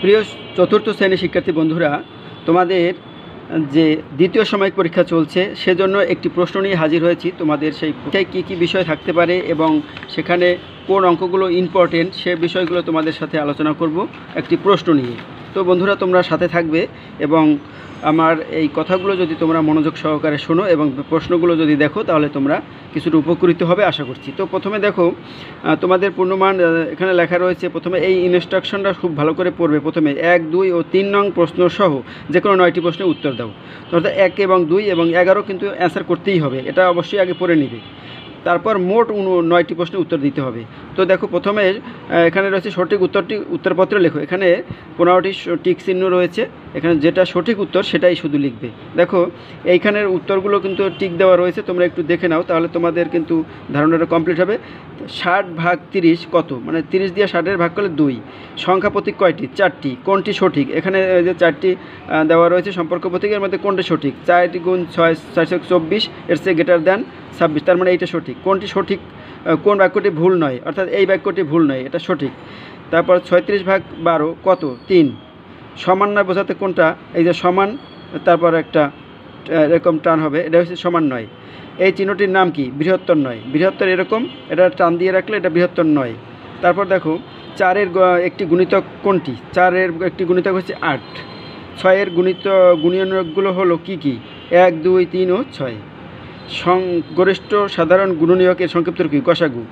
প্রিয় চতুর্থ শ্রেণীর শিক্ষার্থী বন্ধুরা, তোমাদের যে দ্বিতীয় সাময়িক পরীক্ষা চলছে সেজন্য একটি প্রশ্ন নিয়ে হাজির হয়েছি। তোমাদের সেই পরীক্ষায় কী কী বিষয় থাকতে পারে এবং সেখানে কোন অঙ্কগুলো ইম্পর্টেন্ট সে বিষয়গুলো তোমাদের সাথে আলোচনা করব একটি প্রশ্ন নিয়ে। তো বন্ধুরা, তোমরা সাথে থাকবে এবং আমার এই কথাগুলো যদি তোমরা মনোযোগ সহকারে শোনো এবং প্রশ্নগুলো যদি দেখো তাহলে তোমরা কিছুটা উপকৃত হবে আশা করছি। তো প্রথমে দেখো, তোমাদের পূর্ণমান এখানে লেখা রয়েছে। প্রথমে এই ইনস্ট্রাকশনটা খুব ভালো করে পড়বে। প্রথমে 1, 2 ও 3 নং প্রশ্ন সহ যে কোনো 9টি প্রশ্নের উত্তর দাও। অর্থাৎ 1 এবং 2 এবং 11 কিন্তু অ্যান্সার করতেই হবে, এটা অবশ্যই আগে পড়ে নিবে। তারপর মোট 9টি প্রশ্নের উত্তর দিতে হবে। তো দেখো, প্রথমে এখানে রয়েছে সঠিক উত্তরটি উত্তরপত্রে লেখো। এখানে 15টি টিক চিহ্ন রয়েছে, এখানে যেটা সঠিক উত্তর সেটাই শুধু লিখবে। দেখো, এইখানের উত্তরগুলো কিন্তু টিক দেওয়া রয়েছে, তোমরা একটু দেখে নাও, তাহলে তোমাদের কিন্তু ধারণাটা কমপ্লিট হবে। 60 ভাগ 30 কত? মানে 30 দিয়ে 60-এর ভাগ করলে 2। সংখ্যা প্রতীক কয়টি? 4টি। কোনটি সঠিক? এখানে যে 4টি দেওয়া রয়েছে সম্পর্ক প্রতীকের মধ্যে কোনটি সঠিক? 4 গুণ 6 424, এর চেয়ে গ্রেটার দেন 26, তার মানে এইটা সঠিক। কোনটি সঠিক? কোন বাক্যটি ভুল নয়? অর্থাৎ এই বাক্যটি ভুল নয়, এটা সঠিক। তারপর 36 ভাগ 12 কত? 3। সমান নয় বোঝাতে কোনটা? এই যে সমান, তারপর একটা এরকম টান হবে, এটা হচ্ছে সমান নয়। এই চিহ্নটির নাম কি? বৃহত্তর নয়। বৃহত্তর এরকম, এটা টান দিয়ে রাখলে এটা বৃহত্তর নয়। তারপর দেখো, 4-এর একটি গুণিতক কোনটি? 4-এর একটি গুণিতক হচ্ছে 8। 6-এর গুণনীয়কগুলো হলো কি কি? 1, 2, 3 ও 6। গরিষ্ঠ সাধারণ গুণনীয়কের সংক্ষিপ্ত কি? গসাগু।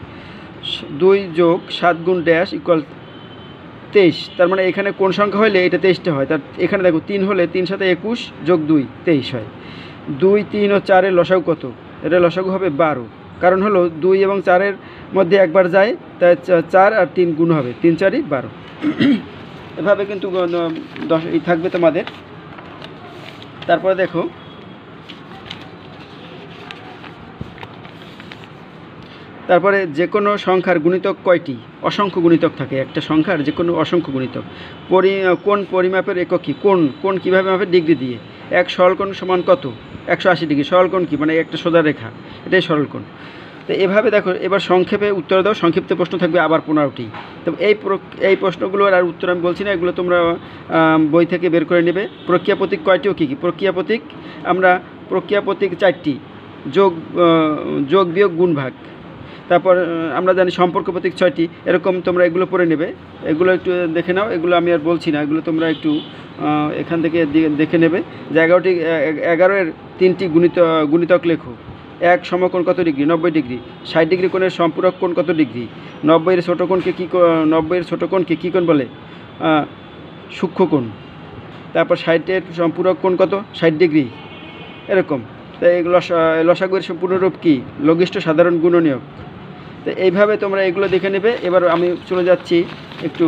2 যোগ 7 গুণ ড্যাশ ইকুয়াল 23। তার মানে এখানে কোন সংখ্যা হলে এটা 23টা হয়? তার এখানে দেখো 3 হলে 3 সাথে 21 যোগ 2 23 হয়। 2, 3 ও 4-এর লসাগু কত? এটা লসাগু হবে 12। কারণ হলো 2 এবং 4-এর মধ্যে একবার যায়, তাই 4 আর 3 গুণ হবে, 3 4ই 12। এভাবে কিন্তু 10 থাকবে তোমাদের। তারপরে দেখো, তারপরে যে কোনো সংখ্যার গুণিতক কয়টি? অসংখ্য গুণিতক থাকে একটা সংখ্যার, যে কোনো অসংখ্য গুণিতক। কোন পরিমাপের একক কী? কোন কীভাবে মাপে? ডিগ্রি দিয়ে। এক সরলকোণ সমান কত? 180 ডিগ্রি। সরলকোণ কি? মানে একটা সোজা রেখা, এটাই সরলকোণ। তো এভাবে দেখো, এবার সংক্ষেপে উত্তর দাও। সংক্ষিপ্ত প্রশ্ন থাকবে আবার 15টি। তো এই প্রশ্নগুলোর আর উত্তর আমি বলছি না, এগুলো তোমরা বই থেকে বের করে নেবে। প্রক্রিয়া প্রতীক কয়টি ও কী কী? প্রক্রিয়া প্রতীক, আমরা প্রক্রিয়া প্রতীক 4টি, যোগ বিয়োগ গুণ ভাগ। তারপর আমরা জানি সম্পর্ক প্রতীক 6টি, এরকম তোমরা এগুলো পড়ে নেবে। এগুলো একটু দেখে নাও, এগুলো আমি আর বলছি না, এগুলো তোমরা একটু এখান থেকে দেখে নেবে। যে 11-এর 3টি গুণিতক লেখো। 1 সমকোণ কত ডিগ্রি? 90 ডিগ্রি। 60 ডিগ্রি কোণের সম্পূরক কোণ কত ডিগ্রি? 90-এর ছোটো কোণকে কী কোণ বলে? সূক্ষ্মকোণ। তারপর 60-এর সম্পূরক কোণ কত? 60 ডিগ্রি। এরকম। তাই লসাগুর সম্পূর্ণরূপ কী? লঘিষ্ঠ সাধারণ গুণনীয়ক। তো এইভাবে তোমরা এগুলো দেখে নেবে। এবার আমি চলে যাচ্ছি একটু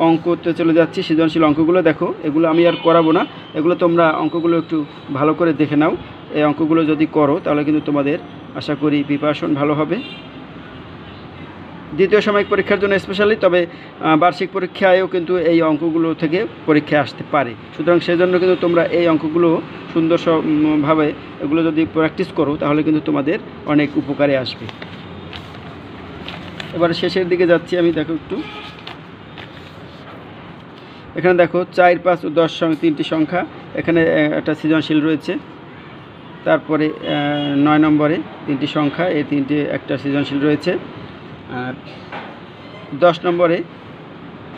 অঙ্কতে চলে যাচ্ছি, সৃজনশীল অঙ্কগুলো দেখো। এগুলো আমি আর করাবো না, এগুলো তোমরা অঙ্কগুলো একটু ভালো করে দেখে নাও। এই অঙ্কগুলো যদি করো তাহলে কিন্তু তোমাদের আশা করি প্রিপারেশন ভালো হবে দ্বিতীয় সাময়িক পরীক্ষার জন্য স্পেশালি। তবে বার্ষিক পরীক্ষায়ও কিন্তু এই অঙ্কগুলো থেকে পরীক্ষায় আসতে পারে। সুতরাং সেজন্য কিন্তু তোমরা এই অঙ্কগুলো সুন্দরভাবে এগুলো যদি প্র্যাকটিস করো তাহলে কিন্তু তোমাদের অনেক উপকারে আসবে। এবার শেষের দিকে যাচ্ছি আমি। দেখো একটু, এখানে দেখো 4, 5 ও 10 3টি সংখ্যা, এখানে একটা সৃজনশীল রয়েছে। তারপরে 9 নম্বরে 3টি সংখ্যা, এই 3টে একটা সৃজনশীল রয়েছে। আর 10 নম্বরে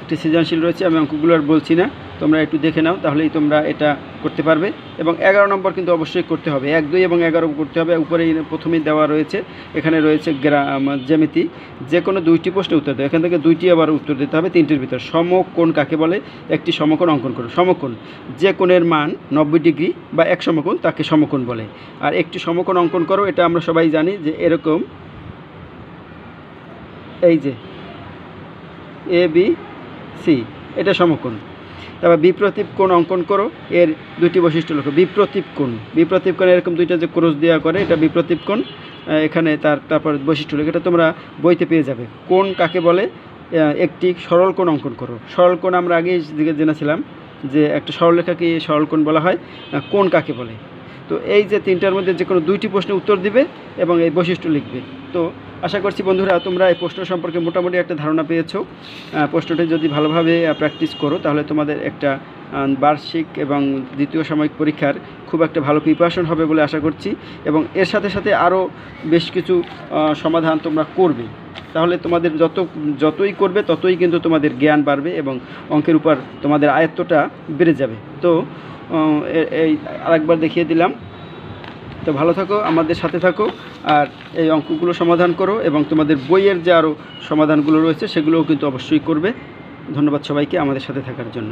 একটি সৃজনশীল রয়েছে। আমি অঙ্কগুলো আর বলছি না, তোমরা একটু দেখে নাও, তাহলেই তোমরা এটা করতে পারবে। এবং 11 নম্বর কিন্তু অবশ্যই করতে হবে, 1, 2 এবং 11 করতে হবে। উপরে প্রথমেই দেওয়া রয়েছে, এখানে রয়েছে জ্যামিতি। যে কোনো 2টি প্রশ্নের উত্তর দেয়, এখান থেকে 2টি আবার উত্তর দিতে হবে 3টির ভিতর। সমকোণ কাকে বলে? একটি সমকোণ অঙ্কন করো। সমকোণ যে কোণের মান 90 ডিগ্রি বা এক সমকোণ তাকে সমকোণ বলে। আর একটি সমকোণ অঙ্কন করো, এটা আমরা সবাই জানি যে এরকম, এই যে ABC, এটা সমকোণ। তারপর বিপ্রতীপ কোণ অঙ্কন করো, এর 2টি বৈশিষ্ট্য লেখো। বিপ্রতীপ কোণ এরকম 2টা যে ক্রস দেওয়া করে, এটা বিপ্রতীপ কোণ। এখানে তারপর বৈশিষ্ট্য লেখো, এটা তোমরা বইতে পেয়ে যাবে। কোণ কাকে বলে? একটি সরল কোণ অঙ্কন করো। সরল কোণ আমরা আগেই জেনেছিলাম যে একটা সরলরেখাকে সরল কোণ বলা হয়। কোণ কাকে বলে? তো এই যে 3টার মধ্যে যে কোনো 2টি প্রশ্নের উত্তর দিবে এবং এই বৈশিষ্ট্য লিখবে। তো আশা করছি বন্ধুরা তোমরা এই প্রশ্ন সম্পর্কে মোটামুটি একটা ধারণা পেয়েছো। প্রশ্নটি যদি ভালোভাবে প্র্যাকটিস করো তাহলে তোমাদের একটা বার্ষিক এবং দ্বিতীয় সাময়িক পরীক্ষার খুব একটা ভালো প্রিপারেশন হবে বলে আশা করছি। এবং এর সাথে সাথে আরও বেশ কিছু সমাধান তোমরা করবে, তাহলে তোমাদের যতই করবে ততই কিন্তু তোমাদের জ্ঞান বাড়বে এবং অঙ্কের উপর তোমাদের আয়ত্তটা বেড়ে যাবে। তো এই আরেকবার দেখিয়ে দিলাম। তো ভালো থাকো, আমাদের সাথে থাকো, আর এই অঙ্কগুলো সমাধান করো এবং তোমাদের বইয়ের যে আরও সমাধানগুলো রয়েছে সেগুলোও কিন্তু অবশ্যই করবে। ধন্যবাদ সবাইকে আমাদের সাথে থাকার জন্য।